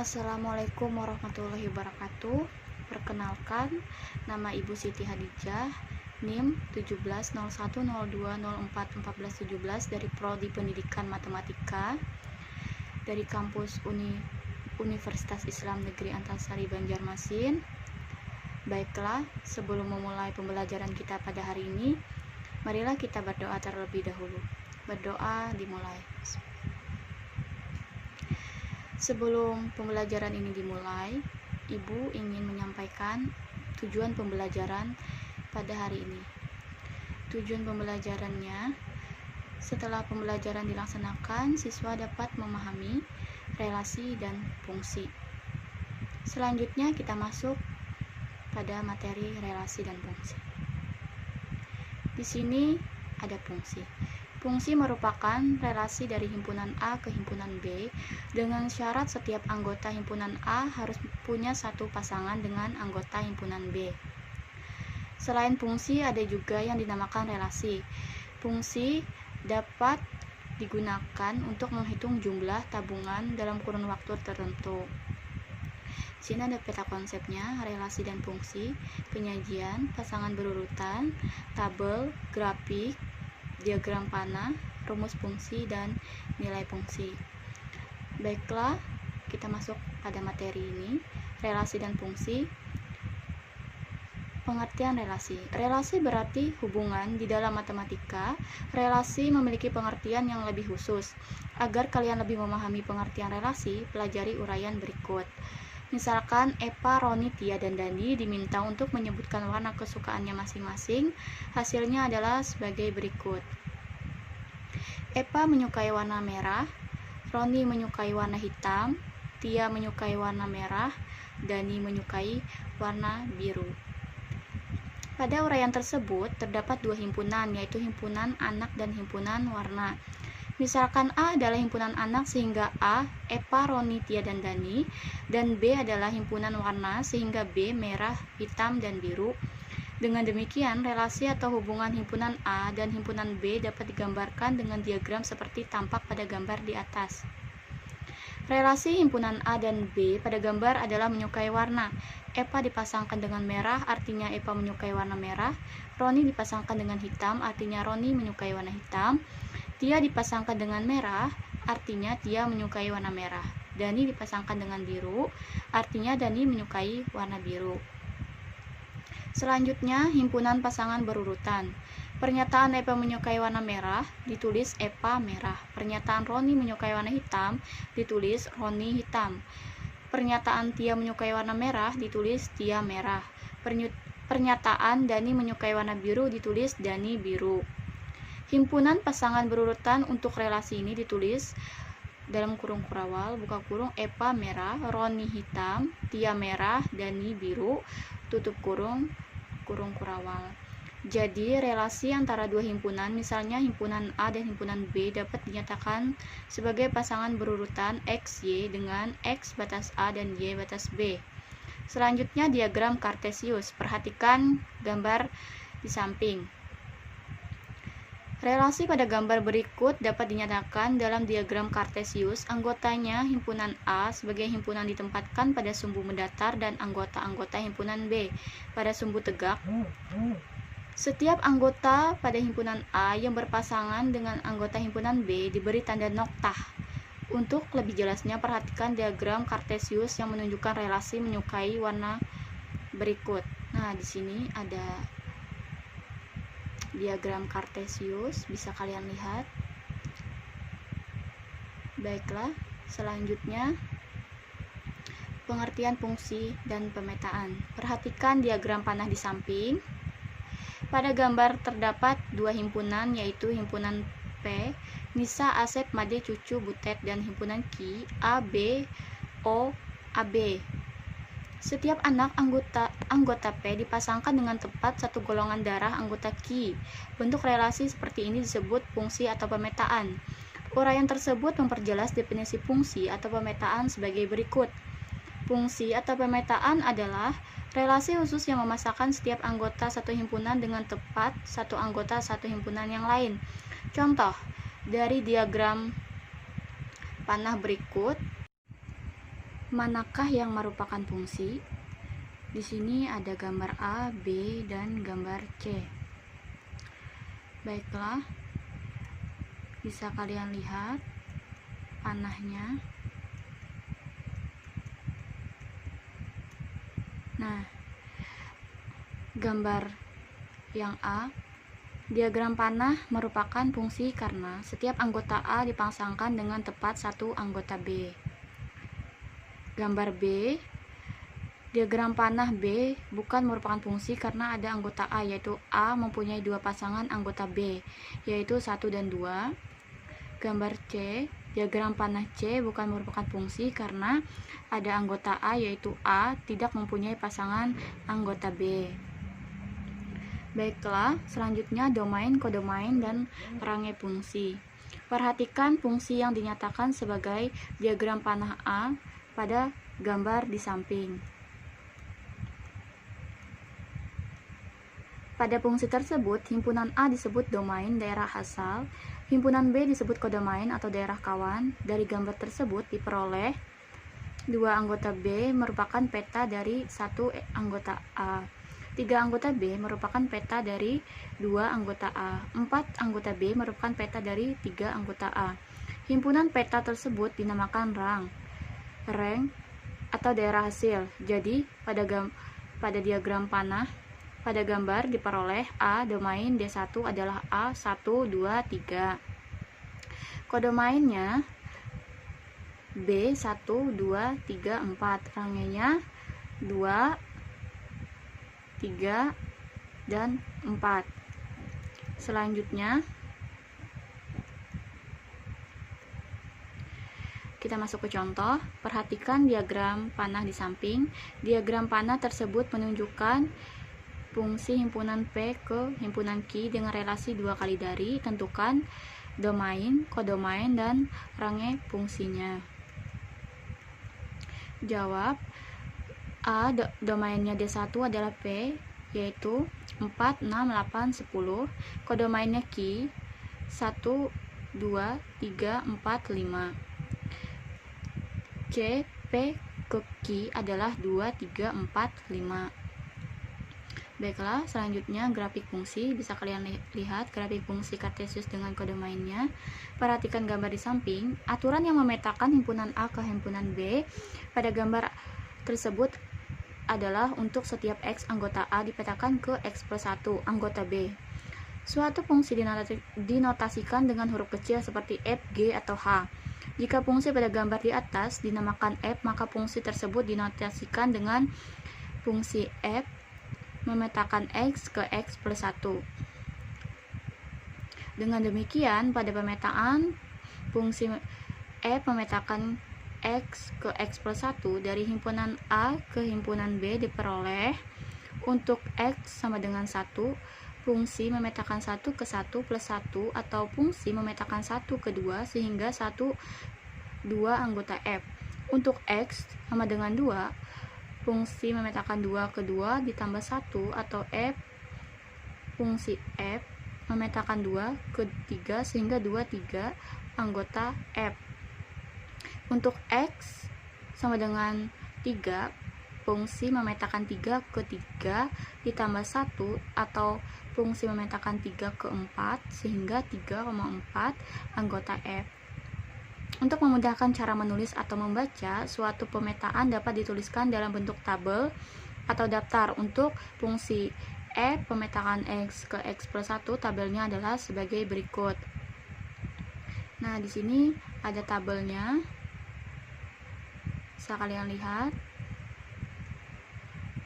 Assalamualaikum warahmatullahi wabarakatuh. Perkenalkan, nama Ibu Siti Hadijah, NIM 170102041417 dari Prodi Pendidikan Matematika dari kampus Universitas Islam Negeri Antasari Banjarmasin. Baiklah, sebelum memulai pembelajaran kita pada hari ini, marilah kita berdoa terlebih dahulu. Berdoa dimulai. Sebelum pembelajaran ini dimulai, Ibu ingin menyampaikan tujuan pembelajaran pada hari ini. Tujuan pembelajarannya, setelah pembelajaran dilaksanakan, siswa dapat memahami relasi dan fungsi. Selanjutnya kita masuk pada materi relasi dan fungsi. Di sini ada fungsi. Fungsi merupakan relasi dari himpunan A ke himpunan B dengan syarat setiap anggota himpunan A harus punya satu pasangan dengan anggota himpunan B. Selain fungsi, ada juga yang dinamakan relasi. Fungsi dapat digunakan untuk menghitung jumlah tabungan dalam kurun waktu tertentu. Di sini ada peta konsepnya, relasi dan fungsi, penyajian, pasangan berurutan, tabel, grafik, diagram panah, rumus fungsi, dan nilai fungsi. Baiklah, kita masuk pada materi ini, relasi dan fungsi. Pengertian relasi. Relasi berarti hubungan. Di dalam matematika, relasi memiliki pengertian yang lebih khusus. Agar kalian lebih memahami pengertian relasi, pelajari uraian berikut. Misalkan Eva, Roni, Tia, dan Dani diminta untuk menyebutkan warna kesukaannya masing-masing. Hasilnya adalah sebagai berikut. Eva menyukai warna merah, Roni menyukai warna hitam, Tia menyukai warna merah, Dani menyukai warna biru. Pada uraian tersebut terdapat dua himpunan, yaitu himpunan anak dan himpunan warna. Misalkan A adalah himpunan anak sehingga A, Eva, Roni, Tia, dan Dani, dan B adalah himpunan warna sehingga B, merah, hitam, dan biru. Dengan demikian, relasi atau hubungan himpunan A dan himpunan B dapat digambarkan dengan diagram seperti tampak pada gambar di atas. Relasi himpunan A dan B pada gambar adalah menyukai warna. Eva dipasangkan dengan merah, artinya Eva menyukai warna merah. Roni dipasangkan dengan hitam, artinya Roni menyukai warna hitam. Tia dipasangkan dengan merah, artinya Tia menyukai warna merah. Dani dipasangkan dengan biru, artinya Dani menyukai warna biru. Selanjutnya, himpunan pasangan berurutan. Pernyataan Eva menyukai warna merah, ditulis Eva merah. Pernyataan Roni menyukai warna hitam, ditulis Roni hitam. Pernyataan Tia menyukai warna merah, ditulis Tia merah. Pernyataan Dani menyukai warna biru, ditulis Dani biru. Himpunan pasangan berurutan untuk relasi ini ditulis dalam kurung kurawal, buka kurung, Eva merah, Roni hitam, Tia merah, Dani biru, tutup kurung, kurung kurawal. Jadi, relasi antara dua himpunan, misalnya himpunan A dan himpunan B, dapat dinyatakan sebagai pasangan berurutan XY dengan X batas A dan Y batas B. Selanjutnya, diagram Kartesius. Perhatikan gambar di samping. Relasi pada gambar berikut dapat dinyatakan dalam diagram Kartesius. Anggotanya himpunan A sebagai himpunan ditempatkan pada sumbu mendatar dan anggota-anggota himpunan B pada sumbu tegak. Setiap anggota pada himpunan A yang berpasangan dengan anggota himpunan B diberi tanda noktah. Untuk lebih jelasnya, perhatikan diagram Kartesius yang menunjukkan relasi menyukai warna berikut. Nah, di sini ada diagram Kartesius, bisa kalian lihat. Baiklah, selanjutnya pengertian fungsi dan pemetaan. Perhatikan diagram panah di samping. Pada gambar terdapat dua himpunan, yaitu himpunan P, Nisa, Asep, Made, Cucu, Butet, dan himpunan Q, A, B, O, AB. Setiap anak anggota P dipasangkan dengan tepat satu golongan darah anggota Q. Bentuk relasi seperti ini disebut fungsi atau pemetaan. Uraian tersebut memperjelas definisi fungsi atau pemetaan sebagai berikut. Fungsi atau pemetaan adalah relasi khusus yang memasangkan setiap anggota satu himpunan dengan tepat satu anggota satu himpunan yang lain. Contoh dari diagram panah berikut. Manakah yang merupakan fungsi? Di sini ada gambar A, B, dan gambar C. Baiklah, bisa kalian lihat panahnya. Nah, gambar yang A, diagram panah merupakan fungsi karena setiap anggota A dipasangkan dengan tepat satu anggota B. Gambar B, diagram panah B bukan merupakan fungsi karena ada anggota A, yaitu A mempunyai dua pasangan anggota B, yaitu 1 dan 2. Gambar C, diagram panah C bukan merupakan fungsi karena ada anggota A, yaitu A tidak mempunyai pasangan anggota B. Baiklah, selanjutnya domain, kodomain, dan range fungsi. Perhatikan fungsi yang dinyatakan sebagai diagram panah A pada gambar di samping. Pada fungsi tersebut, himpunan A disebut domain daerah asal, himpunan B disebut kodomain atau daerah kawan. Dari gambar tersebut diperoleh dua anggota B merupakan peta dari satu anggota A. 3 anggota B merupakan peta dari 2 anggota A. 4 anggota B merupakan peta dari 3 anggota A. Himpunan peta tersebut dinamakan rank atau daerah hasil. Jadi, pada diagram panah, pada gambar diperoleh A domain D1 adalah A1, 2, 3. Kodomainnya B1, 2, 3, 4. Rangenya 2, 3, dan 4. Selanjutnya kita masuk ke contoh. Perhatikan diagram panah di samping. Diagram panah tersebut menunjukkan fungsi himpunan P ke himpunan Q dengan relasi 2 kali dari. Tentukan domain, kodomain, dan range fungsinya. Jawab. A, domainnya D1 adalah P, yaitu 4, 6, 8, 10. Kodomainnya Q 1, 2, 3, 4, 5. C, P ke Q adalah 2, 3, 4, 5. Baiklah, selanjutnya grafik fungsi. Bisa kalian lihat grafik fungsi kartesius dengan kodomainnya. Perhatikan gambar di samping. Aturan yang memetakan himpunan A ke himpunan B pada gambar tersebut adalah untuk setiap X anggota A dipetakan ke X plus 1 anggota B. Suatu fungsi dinotasikan dengan huruf kecil seperti F, G, atau H. Jika fungsi pada gambar di atas dinamakan F, maka fungsi tersebut dinotasikan dengan fungsi F memetakan X ke X plus 1. Dengan demikian, pada pemetaan fungsi F memetakan X ke X plus 1 dari himpunan A ke himpunan B diperoleh untuk X sama dengan 1, fungsi memetakan 1 ke 1 plus 1 atau fungsi memetakan 1 ke 2 sehingga 1, 2 anggota F. Untuk X sama dengan 2, fungsi memetakan 2 ke 2 ditambah 1 atau F, fungsi F memetakan 2 ke 3 sehingga 2, 3 anggota F. Untuk X sama dengan 3, fungsi memetakan 3 ke 3 ditambah 1 atau fungsi memetakan 3 ke 4 sehingga 3,4 anggota F. Untuk memudahkan cara menulis atau membaca, suatu pemetaan dapat dituliskan dalam bentuk tabel atau daftar. Untuk fungsi F pemetakan X ke X plus 1, tabelnya adalah sebagai berikut. Nah, di sini ada tabelnya. Bisa kalian lihat.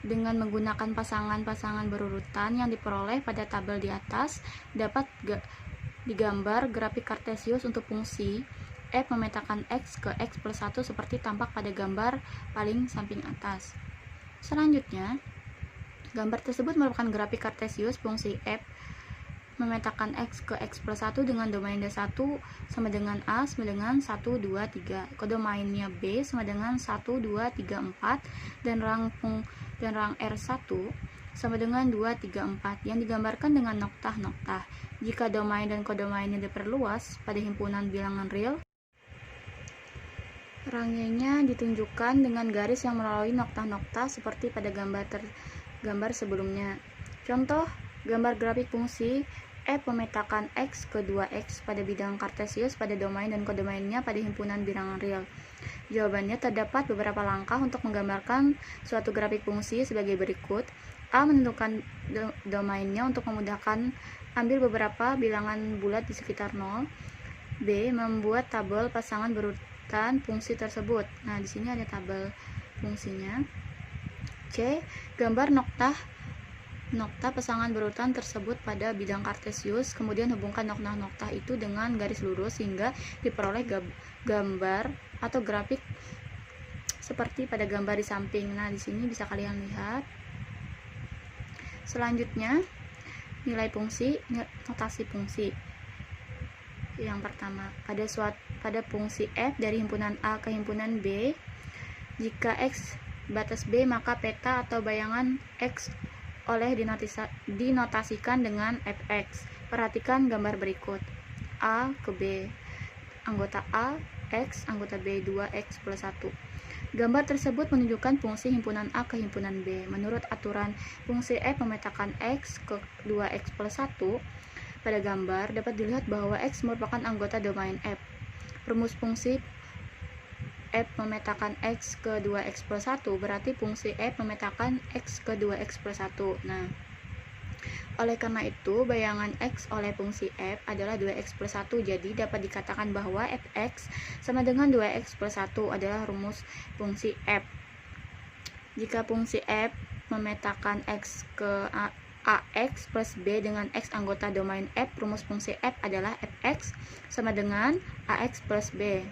Dengan menggunakan pasangan-pasangan berurutan yang diperoleh pada tabel di atas, dapat digambar grafik kartesius untuk fungsi F memetakan X ke X plus 1 seperti tampak pada gambar paling samping atas. Selanjutnya, gambar tersebut merupakan grafik kartesius fungsi F memetakan X ke X plus 1 dengan domain D1 sama dengan A sama dengan 1, 2, 3. Kodomainnya B sama dengan 1, 2, 3, 4 dan rang R1 sama dengan 2, 3, 4 yang digambarkan dengan noktah-noktah. Jika domain dan kodomainnya diperluas pada himpunan bilangan real, Rangenya ditunjukkan dengan garis yang melalui nokta-nokta seperti pada gambar sebelumnya. Contoh gambar grafik fungsi f memetakan x ke 2x pada bidang kartesius pada domain dan kodomainnya pada himpunan bilangan real. Jawabannya terdapat beberapa langkah untuk menggambarkan suatu grafik fungsi sebagai berikut. A. Menentukan domainnya untuk memudahkan, ambil beberapa bilangan bulat di sekitar 0. B. Membuat tabel pasangan berurutan fungsi tersebut. Nah, di sini ada tabel fungsinya. C. Gambar nokta pasangan berurutan tersebut pada bidang kartesius, kemudian hubungkan nokta-nokta itu dengan garis lurus sehingga diperoleh gambar atau grafik seperti pada gambar di samping. Nah, di sini bisa kalian lihat. Selanjutnya, nilai fungsi, notasi fungsi. Yang pertama, pada fungsi f dari himpunan A ke himpunan B, jika x batas B, maka peta atau bayangan x oleh dinotasikan dengan fx. Perhatikan gambar berikut. A ke B, anggota A x, anggota B 2x plus 1. Gambar tersebut menunjukkan fungsi himpunan A ke himpunan B. Menurut aturan fungsi f memetakan x ke 2x plus 1, pada gambar dapat dilihat bahwa x merupakan anggota domain f. Rumus fungsi f memetakan x ke 2x plus 1 berarti fungsi f memetakan x ke 2x plus 1. Nah, oleh karena itu bayangan x oleh fungsi f adalah 2x plus 1. Jadi dapat dikatakan bahwa fx sama dengan 2x plus 1 adalah rumus fungsi f. Jika fungsi f memetakan x ke ax plus b dengan x anggota domain f, rumus fungsi f adalah fx sama dengan ax plus b.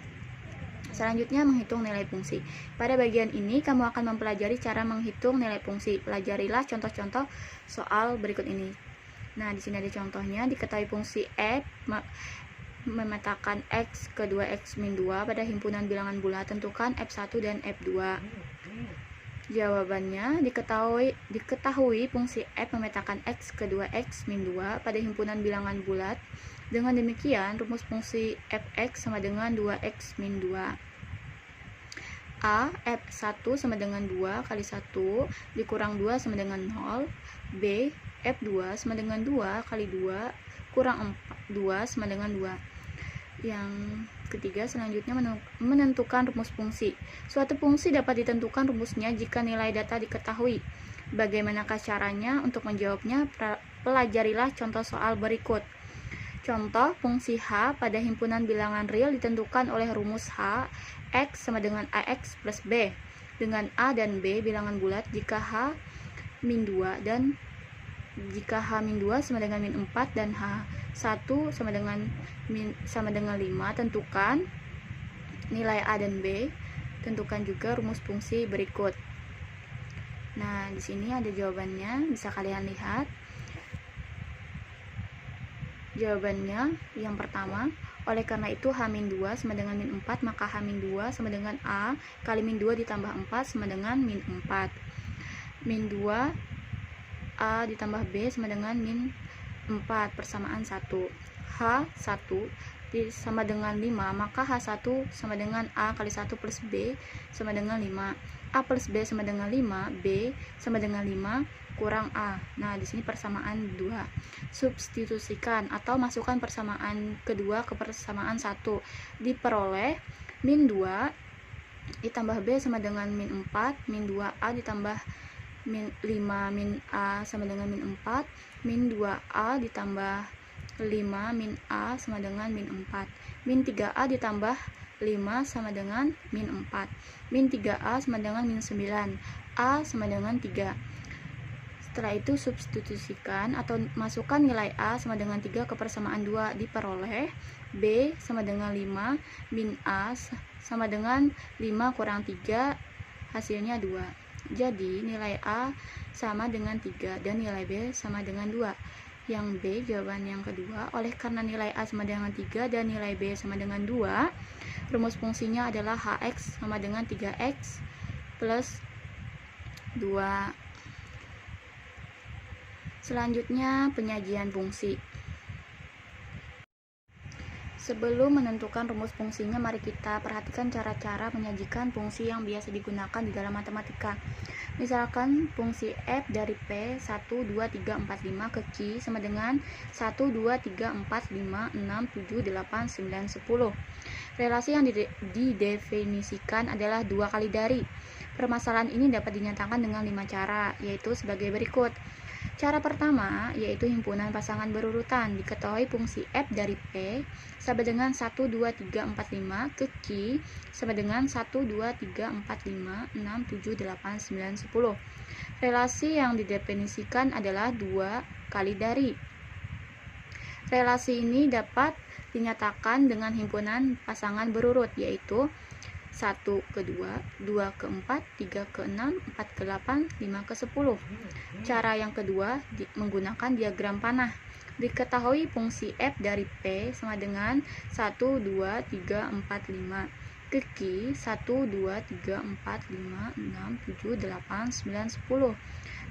Selanjutnya, menghitung nilai fungsi. Pada bagian ini kamu akan mempelajari cara menghitung nilai fungsi. Pelajarilah contoh-contoh soal berikut ini. Nah, di sini ada contohnya. Diketahui fungsi f memetakan x ke 2x min 2 pada himpunan bilangan bulat, tentukan f1 dan f2. Jawabannya, diketahui fungsi f memetakan x ke 2x min 2 pada himpunan bilangan bulat. Dengan demikian, rumus fungsi fx sama dengan 2x min 2. A. f1 sama dengan 2 kali 1 dikurang 2 sama dengan 0. B. f2 sama dengan 2 kali 2 kurang 2 sama dengan 2. Yang ketiga, selanjutnya menentukan rumus fungsi. Suatu fungsi dapat ditentukan rumusnya jika nilai data diketahui. Bagaimanakah caranya? Untuk menjawabnya, pelajarilah contoh soal berikut. Contoh, fungsi h pada himpunan bilangan real ditentukan oleh rumus h, x sama dengan ax plus b. Dengan a dan b bilangan bulat jika h min 2 dan jika h min 2 sama dengan min 4 dan h1 sama dengan 5, tentukan nilai a dan b. Tentukan juga rumus fungsi berikut. Nah, di sini ada jawabannya, bisa kalian lihat. Jawabannya yang pertama, oleh karena itu h-2 sama dengan min 4, maka h-2 sama dengan a kali min 2 ditambah 4 sama dengan min 4. Min 2 a ditambah b sama dengan min 4 persamaan 1. H1 sama dengan 5, maka H1 sama dengan A kali 1 plus B sama dengan 5. A plus B sama dengan 5, B sama dengan 5 kurang A. Nah, di sini persamaan 2. Substitusikan atau masukkan persamaan kedua ke persamaan 1. Diperoleh min 2 ditambah B sama dengan min 4, min 2A ditambah min 5 min A sama dengan min 4, min 2A ditambah 5 min A sama dengan min 4, min 3A ditambah 5 sama dengan min 4, min 3A sama dengan min 9, A sama dengan 3. Setelah itu substitusikan atau masukkan nilai A sama dengan 3 ke persamaan 2. Diperoleh B sama dengan 5 min A sama dengan 5 kurang 3, hasilnya 2. Jadi nilai A sama dengan 3 dan nilai B sama dengan 2. Yang B, jawaban yang kedua. Oleh karena nilai A sama dengan 3 dan nilai B sama dengan 2, rumus fungsinya adalah Hx sama dengan 3x plus 2. Selanjutnya, penyajian fungsi. Sebelum menentukan rumus fungsinya, mari kita perhatikan cara-cara menyajikan fungsi yang biasa digunakan di dalam matematika. Misalkan fungsi f dari P 1, 2, 3, 4, 5 ke Q sama dengan 1, 2, 3, 4, 5, 6, 7, 8, 9, 10. Relasi yang didefinisikan adalah 2 kali dari. Permasalahan ini dapat dinyatakan dengan 5 cara, yaitu sebagai berikut. Cara pertama yaitu himpunan pasangan berurutan. Diketahui fungsi f dari P sama dengan 1, 2, 3, 4, 5 ke Q sama dengan 1, 2, 3, 4, 5, 6, 7, 8, 9, 10. Relasi yang didefinisikan adalah 2 kali dari. Relasi ini dapat dinyatakan dengan himpunan pasangan berurut, yaitu 1 ke 2, 2 ke 4, 3 ke 6, 4 ke 8, 5 ke 10. Cara yang kedua menggunakan diagram panah. Diketahui fungsi f dari P sama dengan 1, 2, 3, 4, 5 ke Q 1, 2, 3, 4, 5, 6, 7, 8, 9, 10.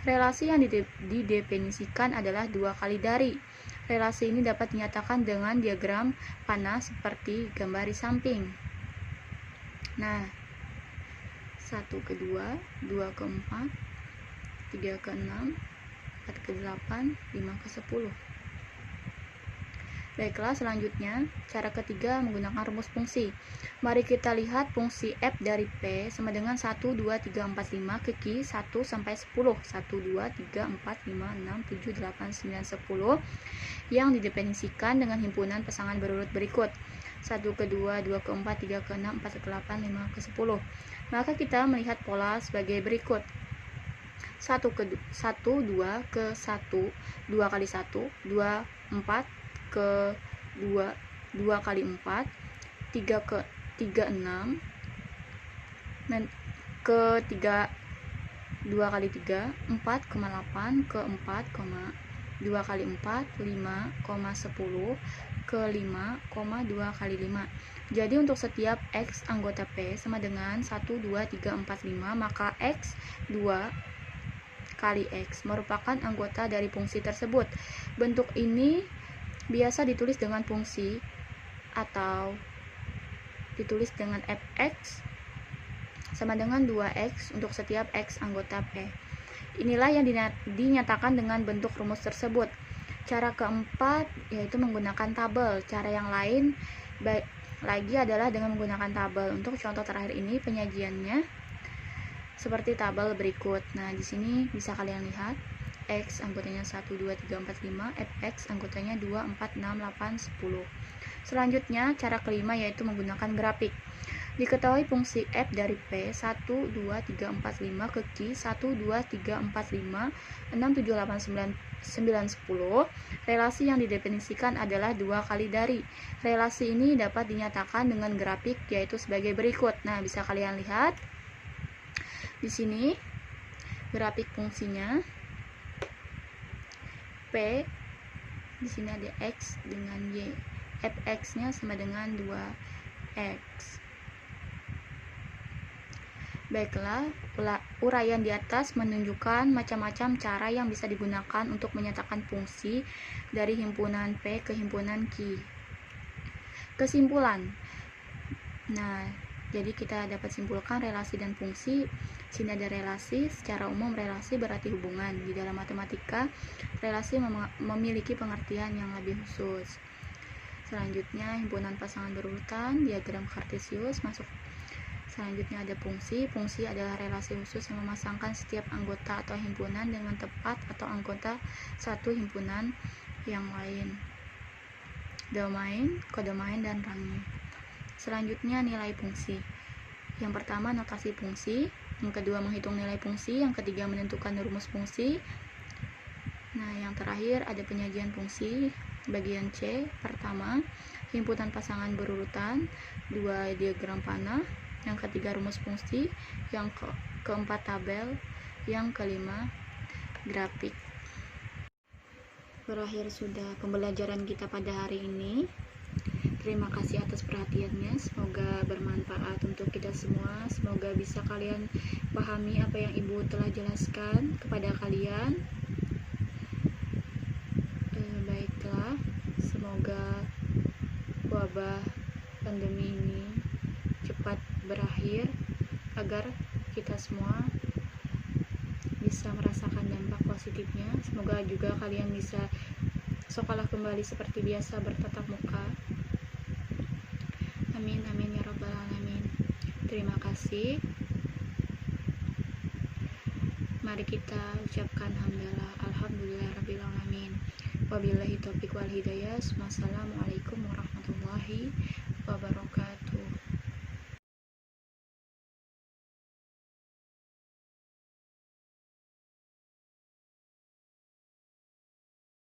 Relasi yang didefinisikan adalah 2 kali dari. Relasi ini dapat dinyatakan dengan diagram panah seperti gambar di samping. Nah, 1 ke 2, 2 ke 4, 3 ke 6, 4 ke 8, 5 ke 10. Baiklah, selanjutnya cara ketiga menggunakan rumus fungsi. Mari kita lihat fungsi f dari P sama dengan 1, 2, 3, 4, 5 ke Q 1 sampai 10. 1, 2, 3, 4, 5, 6, 7, 8, 9, 10 yang didefinisikan dengan himpunan pasangan berurut berikut. 1 ke 2, 2 ke 4, 3 ke 6, 4 ke 8, 5 ke 10. Maka kita melihat pola sebagai berikut. 1 ke 2 ke 1, 2 kali 1, 2, 4 ke 2, 2 kali 4, 3 ke 3, 6, dan ke 3, 2 kali 3, 4, 8 ke 4, 2 kali 4, 5, 10 ke 5, 2 kali 5. Jadi untuk setiap X anggota P sama dengan 1, 2, 3, 4, 5, maka X 2 kali X merupakan anggota dari fungsi tersebut. Bentuk ini biasa ditulis dengan fungsi atau ditulis dengan fx sama dengan 2x untuk setiap X anggota P. Inilah yang dinyatakan dengan bentuk rumus tersebut. Cara keempat yaitu menggunakan tabel. Cara yang lain lagi adalah dengan menggunakan tabel. Untuk contoh terakhir ini penyajiannya seperti tabel berikut. Nah, di sini bisa kalian lihat X anggotanya 1, 2, 3, 4, 5, fx anggotanya 2, 4, 6, 8, 10. Selanjutnya cara kelima yaitu menggunakan grafik. Diketahui fungsi f dari P 1, 2, 3, 4, 5 ke Q 1, 2, 3, 4, 5, 6, 7, 8, 9, 10. Relasi yang didefinisikan adalah 2 kali dari. Relasi ini dapat dinyatakan dengan grafik yaitu sebagai berikut. Nah, bisa kalian lihat di sini grafik fungsinya P, di sini ada X dengan Y. Fx-nya sama dengan 2x. Baiklah, uraian di atas menunjukkan macam-macam cara yang bisa digunakan untuk menyatakan fungsi dari himpunan P ke himpunan Q. Kesimpulan. Nah, jadi kita dapat simpulkan relasi dan fungsi. Sini ada relasi, secara umum relasi berarti hubungan. Di dalam matematika, relasi memiliki pengertian yang lebih khusus. Selanjutnya, himpunan pasangan berurutan, diagram Kartesius masuk. Selanjutnya ada fungsi. Fungsi adalah relasi khusus yang memasangkan setiap anggota atau himpunan dengan tepat atau anggota satu himpunan yang lain. Domain, kodomain, dan rangnya. Selanjutnya nilai fungsi. Yang pertama notasi fungsi, yang kedua menghitung nilai fungsi, yang ketiga menentukan rumus fungsi. Nah, yang terakhir ada penyajian fungsi. Bagian C, pertama himpunan pasangan berurutan, 2 diagram panah, yang ketiga rumus fungsi, yang keempat tabel, yang kelima grafik. Berakhir sudah pembelajaran kita pada hari ini. Terima kasih atas perhatiannya, semoga bermanfaat untuk kita semua. Semoga bisa kalian pahami apa yang Ibu telah jelaskan kepada kalian. Baiklah, semoga wabah pandemi ini cepat berakhir, agar kita semua bisa merasakan dampak positifnya. Semoga juga kalian bisa sekolah kembali seperti biasa, bertatap muka. Amin amin ya rabbal alamin. Terima kasih. Mari kita ucapkan hamdalah, alhamdulillah rabbil alamin. Wabillahi taufiq wal hidayah. Wassalamualaikum warahmatullahi wabarakatuh.